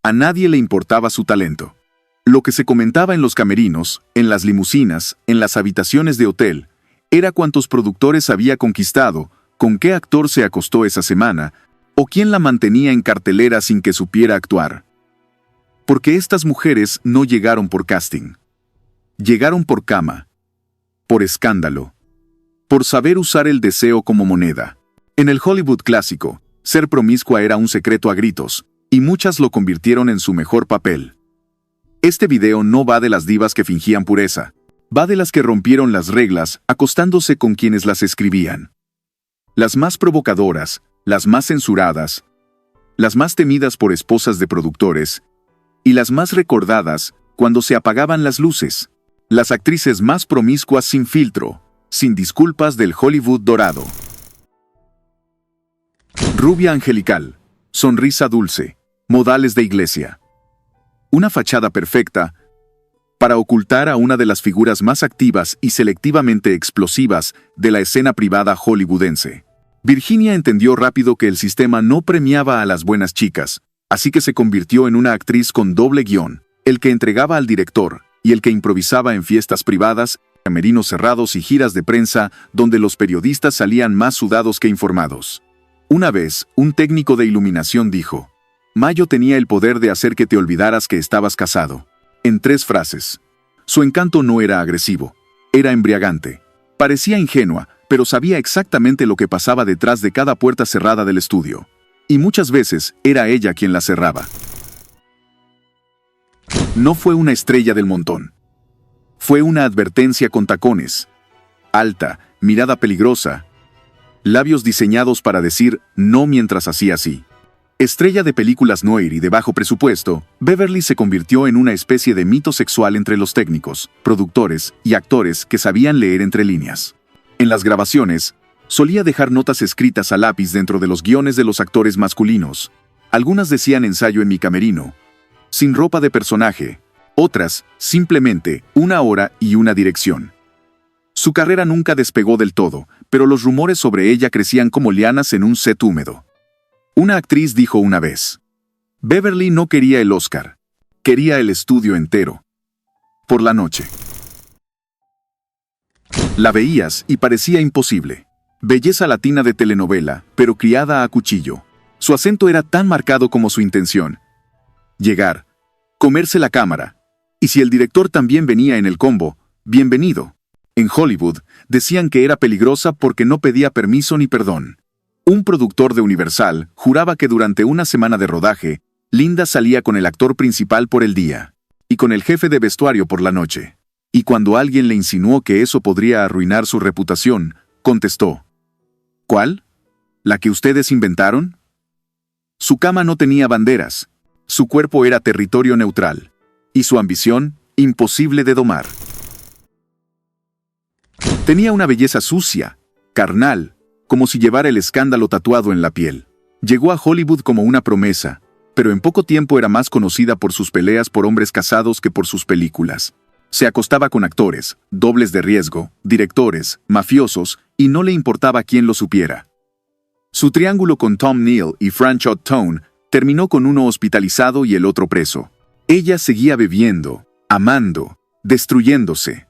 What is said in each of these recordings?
A nadie le importaba su talento. Lo que se comentaba en los camerinos, en las limusinas, en las habitaciones de hotel, era cuántos productores había conquistado, con qué actor se acostó esa semana, o quién la mantenía en cartelera sin que supiera actuar. Porque estas mujeres no llegaron por casting. Llegaron por cama, por escándalo, por saber usar el deseo como moneda. En el Hollywood clásico, ser promiscua era un secreto a gritos, y muchas lo convirtieron en su mejor papel. Este video no va de las divas que fingían pureza, va de las que rompieron las reglas acostándose con quienes las escribían. Las más provocadoras, las más censuradas, las más temidas por esposas de productores, y las más recordadas cuando se apagaban las luces. Las actrices más promiscuas sin filtro, sin disculpas del Hollywood dorado. Rubia angelical, sonrisa dulce, modales de iglesia. Una fachada perfecta para ocultar a una de las figuras más activas y selectivamente explosivas de la escena privada hollywoodense. Virginia entendió rápido que el sistema no premiaba a las buenas chicas, así que se convirtió en una actriz con doble guión, el que entregaba al director y el que improvisaba en fiestas privadas, camerinos cerrados y giras de prensa donde los periodistas salían más sudados que informados. Una vez, un técnico de iluminación dijo: Mayo tenía el poder de hacer que te olvidaras que estabas casado. En 3 frases. Su encanto no era agresivo, era embriagante. Parecía ingenua, pero sabía exactamente lo que pasaba detrás de cada puerta cerrada del estudio. Y muchas veces era ella quien la cerraba. No fue una estrella del montón. Fue una advertencia con tacones. Alta, mirada peligrosa, labios diseñados para decir no mientras hacía así. Estrella de películas noir y de bajo presupuesto, Beverly se convirtió en una especie de mito sexual entre los técnicos, productores y actores que sabían leer entre líneas. En las grabaciones, solía dejar notas escritas a lápiz dentro de los guiones de los actores masculinos. Algunas decían ensayo en mi camerino, sin ropa de personaje, otras, simplemente, 1 hora y una dirección. Su carrera nunca despegó del todo, pero los rumores sobre ella crecían como lianas en un set húmedo. Una actriz dijo una vez: Beverly no quería el Oscar, quería el estudio entero. Por la noche. La veías y parecía imposible. Belleza latina de telenovela, pero criada a cuchillo. Su acento era tan marcado como su intención. Llegar, comerse la cámara, y si el director también venía en el combo, bienvenido. En Hollywood, decían que era peligrosa porque no pedía permiso ni perdón. Un productor de Universal juraba que durante una semana de rodaje, Linda salía con el actor principal por el día, y con el jefe de vestuario por la noche. Y cuando alguien le insinuó que eso podría arruinar su reputación, contestó: ¿Cuál? ¿La que ustedes inventaron? Su cama no tenía banderas, su cuerpo era territorio neutral, y su ambición, imposible de domar. Tenía una belleza sucia, carnal, como si llevara el escándalo tatuado en la piel. Llegó a Hollywood como una promesa, pero en poco tiempo era más conocida por sus peleas por hombres casados que por sus películas. Se acostaba con actores, dobles de riesgo, directores, mafiosos, y no le importaba quién lo supiera. Su triángulo con Tom Neal y Franchot Tone terminó con uno hospitalizado y el otro preso. Ella seguía bebiendo, amando, destruyéndose.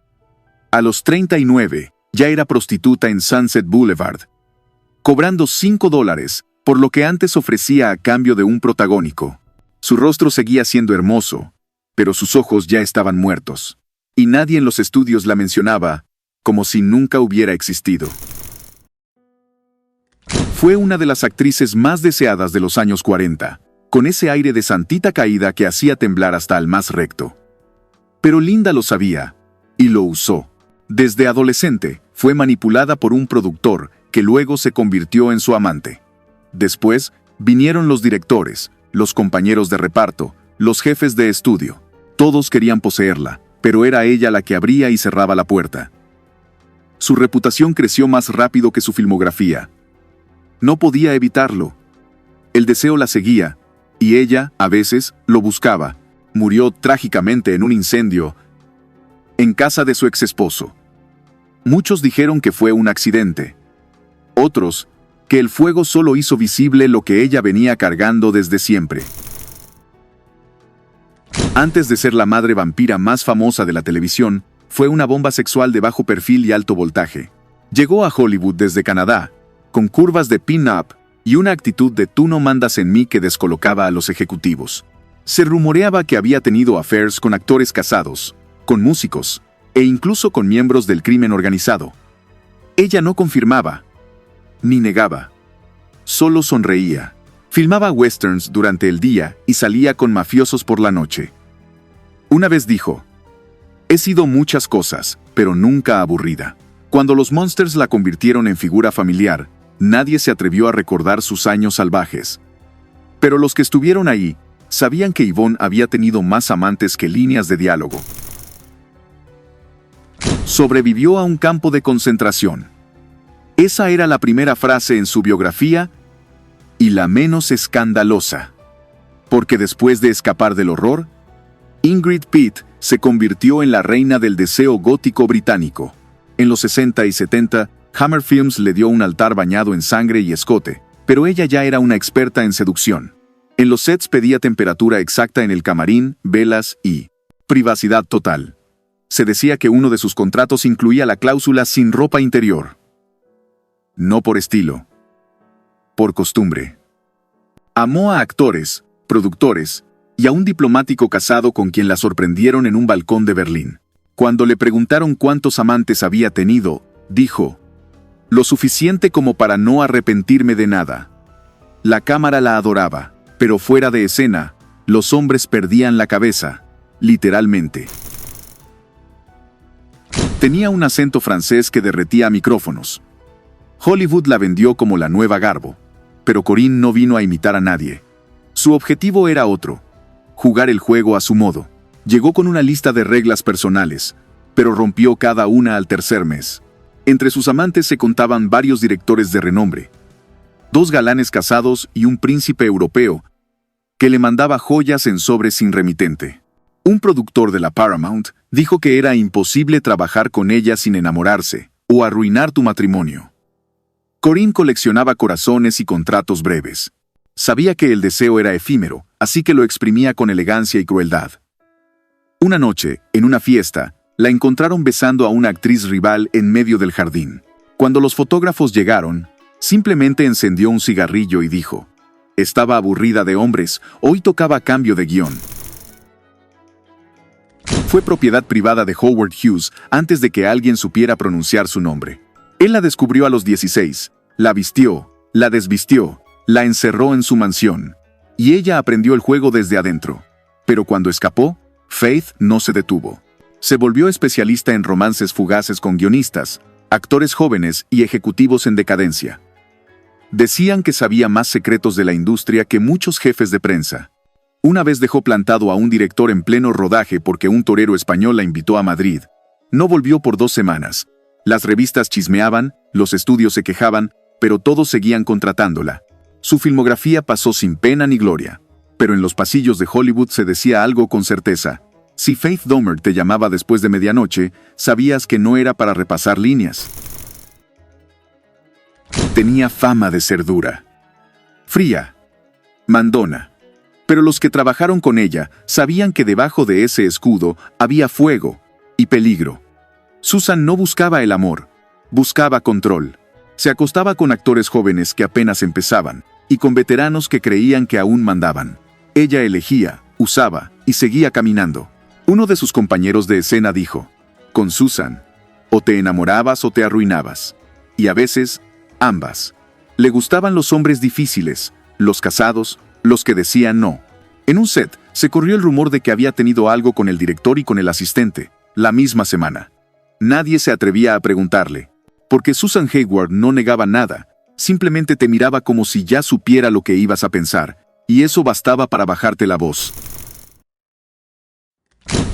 A los 39, ya era prostituta en Sunset Boulevard, cobrando $5 por lo que antes ofrecía a cambio de un protagónico. Su rostro seguía siendo hermoso, pero sus ojos ya estaban muertos. Y nadie en los estudios la mencionaba, como si nunca hubiera existido. Fue una de las actrices más deseadas de los años 40, con ese aire de santita caída que hacía temblar hasta al más recto. Pero Linda lo sabía, y lo usó. Desde adolescente, fue manipulada por un productor que luego se convirtió en su amante. Después, vinieron los directores, los compañeros de reparto, los jefes de estudio. Todos querían poseerla, pero era ella la que abría y cerraba la puerta. Su reputación creció más rápido que su filmografía. No podía evitarlo. El deseo la seguía, y ella, a veces, lo buscaba. Murió trágicamente en un incendio en casa de su exesposo. Muchos dijeron que fue un accidente. Otros, que el fuego solo hizo visible lo que ella venía cargando desde siempre. Antes de ser la madre vampira más famosa de la televisión, fue una bomba sexual de bajo perfil y alto voltaje. Llegó a Hollywood desde Canadá, con curvas de pin-up y una actitud de tú no mandas en mí que descolocaba a los ejecutivos. Se rumoreaba que había tenido affairs con actores casados, con músicos, e incluso con miembros del crimen organizado. Ella no confirmaba, ni negaba. Solo sonreía. Filmaba westerns durante el día y salía con mafiosos por la noche. Una vez dijo: «He sido muchas cosas, pero nunca aburrida». Cuando los Monsters la convirtieron en figura familiar, nadie se atrevió a recordar sus años salvajes. Pero los que estuvieron ahí sabían que Yvonne había tenido más amantes que líneas de diálogo. Sobrevivió a un campo de concentración. Esa era la primera frase en su biografía y la menos escandalosa. Porque después de escapar del horror, Ingrid Pitt se convirtió en la reina del deseo gótico británico. En los 60 y 70, Hammer Films le dio un altar bañado en sangre y escote, pero ella ya era una experta en seducción. En los sets pedía temperatura exacta en el camarín, velas y privacidad total. Se decía que uno de sus contratos incluía la cláusula sin ropa interior. No por estilo, por costumbre. Amó a actores, productores y a un diplomático casado con quien la sorprendieron en un balcón de Berlín. Cuando le preguntaron cuántos amantes había tenido, dijo: «Lo suficiente como para no arrepentirme de nada». La cámara la adoraba, pero fuera de escena, los hombres perdían la cabeza, literalmente. Tenía un acento francés que derretía micrófonos. Hollywood la vendió como la nueva Garbo, pero Corinne no vino a imitar a nadie. Su objetivo era otro: jugar el juego a su modo. Llegó con una lista de reglas personales, pero rompió cada una al tercer mes. Entre sus amantes se contaban varios directores de renombre, 2 galanes casados y un príncipe europeo que le mandaba joyas en sobres sin remitente. Un productor de la Paramount dijo que era imposible trabajar con ella sin enamorarse o arruinar tu matrimonio. Corinne coleccionaba corazones y contratos breves. Sabía que el deseo era efímero, así que lo exprimía con elegancia y crueldad. Una noche, en una fiesta, la encontraron besando a una actriz rival en medio del jardín. Cuando los fotógrafos llegaron, simplemente encendió un cigarrillo y dijo: «Estaba aburrida de hombres, hoy tocaba cambio de guión». Fue propiedad privada de Howard Hughes antes de que alguien supiera pronunciar su nombre. Él la descubrió a los 16, la vistió, la desvistió, la encerró en su mansión, y ella aprendió el juego desde adentro. Pero cuando escapó, Faith no se detuvo. Se volvió especialista en romances fugaces con guionistas, actores jóvenes y ejecutivos en decadencia. Decían que sabía más secretos de la industria que muchos jefes de prensa. Una vez dejó plantado a un director en pleno rodaje porque un torero español la invitó a Madrid. No volvió por 2 semanas. Las revistas chismeaban, los estudios se quejaban, pero todos seguían contratándola. Su filmografía pasó sin pena ni gloria. Pero en los pasillos de Hollywood se decía algo con certeza: si Faith Domer te llamaba después de medianoche, sabías que no era para repasar líneas. Tenía fama de ser dura, fría, mandona. Pero los que trabajaron con ella sabían que debajo de ese escudo había fuego y peligro. Susan no buscaba el amor, buscaba control. Se acostaba con actores jóvenes que apenas empezaban, y con veteranos que creían que aún mandaban. Ella elegía, usaba y seguía caminando. Uno de sus compañeros de escena dijo: «Con Susan, o te enamorabas o te arruinabas». Y a veces, ambas. Le gustaban los hombres difíciles, los casados, los que decían no. En un set, se corrió el rumor de que había tenido algo con el director y con el asistente, la misma semana. Nadie se atrevía a preguntarle, porque Susan Hayward no negaba nada, simplemente te miraba como si ya supiera lo que ibas a pensar, y eso bastaba para bajarte la voz.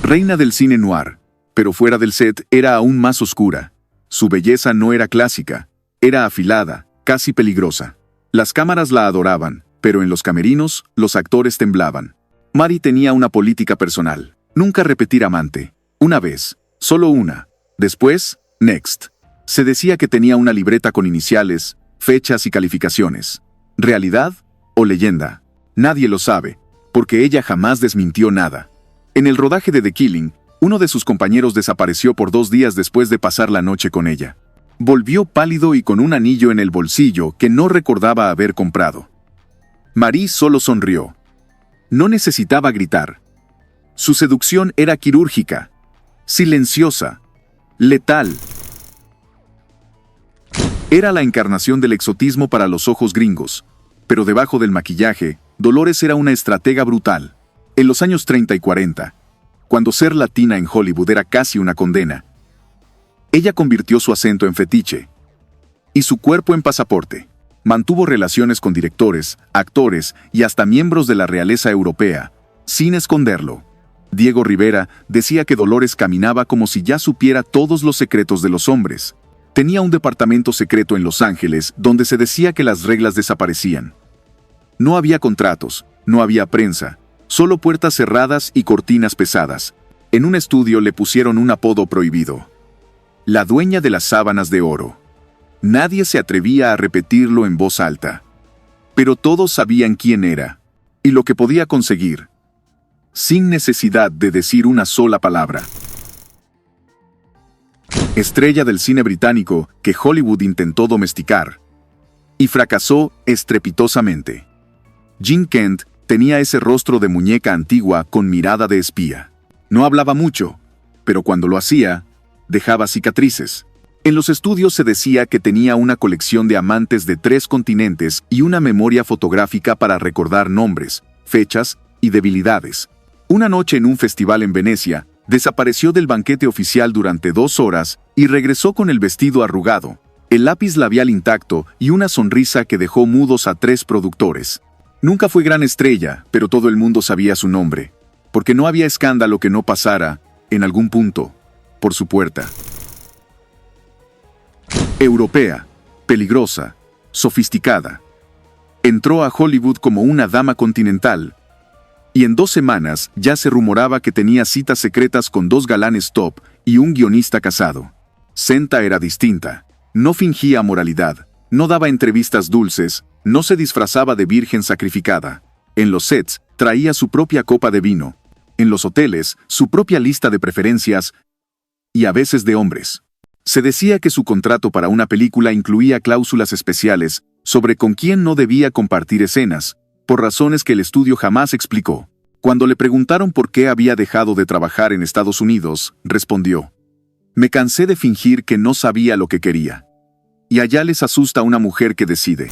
Reina del cine noir, pero fuera del set era aún más oscura. Su belleza no era clásica, era afilada, casi peligrosa. Las cámaras la adoraban, pero en los camerinos, los actores temblaban. Mary tenía una política personal: nunca repetir amante. Una vez, solo una. Después, next. Se decía que tenía una libreta con iniciales, fechas y calificaciones. ¿Realidad o leyenda? Nadie lo sabe, porque ella jamás desmintió nada. En el rodaje de The Killing, uno de sus compañeros desapareció por 2 días después de pasar la noche con ella. Volvió pálido y con un anillo en el bolsillo que no recordaba haber comprado. Marie solo sonrió. No necesitaba gritar. Su seducción era quirúrgica, silenciosa, letal. Era la encarnación del exotismo para los ojos gringos, pero debajo del maquillaje, Dolores era una estratega brutal. En los años 30 y 40, cuando ser latina en Hollywood era casi una condena, ella convirtió su acento en fetiche y su cuerpo en pasaporte. Mantuvo relaciones con directores, actores y hasta miembros de la realeza europea, sin esconderlo. Diego Rivera decía que Dolores caminaba como si ya supiera todos los secretos de los hombres. Tenía un departamento secreto en Los Ángeles donde se decía que las reglas desaparecían. No había contratos, no había prensa, solo puertas cerradas y cortinas pesadas. En un estudio le pusieron un apodo prohibido: la dueña de las sábanas de oro. Nadie se atrevía a repetirlo en voz alta. Pero todos sabían quién era y lo que podía conseguir, sin necesidad de decir una sola palabra. Estrella del cine británico que Hollywood intentó domesticar y fracasó estrepitosamente. Jean Kent tenía ese rostro de muñeca antigua con mirada de espía. No hablaba mucho, pero cuando lo hacía, dejaba cicatrices. En los estudios se decía que tenía una colección de amantes de 3 continentes y una memoria fotográfica para recordar nombres, fechas y debilidades. Una noche en un festival en Venecia, desapareció del banquete oficial durante 2 horas y regresó con el vestido arrugado, el lápiz labial intacto y una sonrisa que dejó mudos a 3 productores. Nunca fue gran estrella, pero todo el mundo sabía su nombre, porque no había escándalo que no pasara, en algún punto, por su puerta. Europea, peligrosa, sofisticada. Entró a Hollywood como una dama continental, y en 2 semanas ya se rumoraba que tenía citas secretas con 2 galanes top y un guionista casado. Senta era distinta. No fingía moralidad, no daba entrevistas dulces, no se disfrazaba de virgen sacrificada. En los sets, traía su propia copa de vino. En los hoteles, su propia lista de preferencias y a veces de hombres. Se decía que su contrato para una película incluía cláusulas especiales sobre con quién no debía compartir escenas, por razones que el estudio jamás explicó. Cuando le preguntaron por qué había dejado de trabajar en Estados Unidos, respondió: me cansé de fingir que no sabía lo que quería. Y allá les asusta una mujer que decide.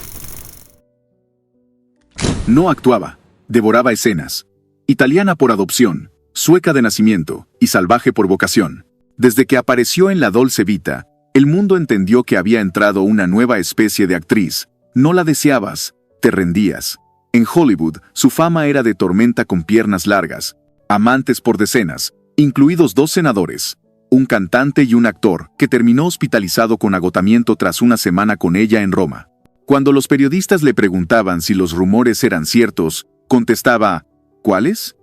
No actuaba, devoraba escenas. Italiana por adopción, sueca de nacimiento y salvaje por vocación. Desde que apareció en La Dolce Vita, el mundo entendió que había entrado una nueva especie de actriz. No la deseabas, te rendías. En Hollywood, su fama era de tormenta con piernas largas, amantes por decenas, incluidos 2 senadores, un cantante y un actor, que terminó hospitalizado con agotamiento tras una semana con ella en Roma. Cuando los periodistas le preguntaban si los rumores eran ciertos, contestaba: ¿cuáles?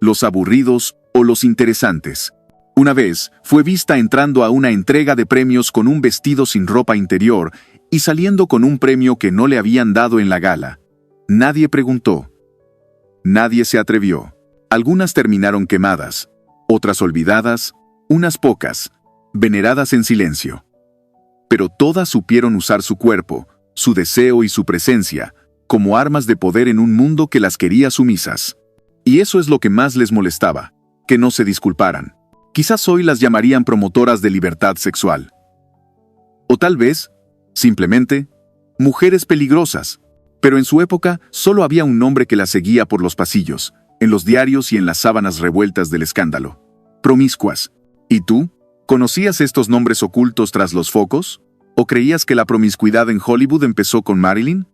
¿Los aburridos o los interesantes? Una vez, fue vista entrando a una entrega de premios con un vestido sin ropa interior y saliendo con un premio que no le habían dado en la gala. Nadie preguntó. Nadie se atrevió. Algunas terminaron quemadas, otras olvidadas, unas pocas, veneradas en silencio. Pero todas supieron usar su cuerpo, su deseo y su presencia, como armas de poder en un mundo que las quería sumisas. Y eso es lo que más les molestaba, que no se disculparan. Quizás hoy las llamarían promotoras de libertad sexual. O tal vez, simplemente, mujeres peligrosas. Pero en su época solo había un nombre que las seguía por los pasillos, en los diarios y en las sábanas revueltas del escándalo: promiscuas. ¿Y tú? ¿Conocías estos nombres ocultos tras los focos? ¿O creías que la promiscuidad en Hollywood empezó con Marilyn?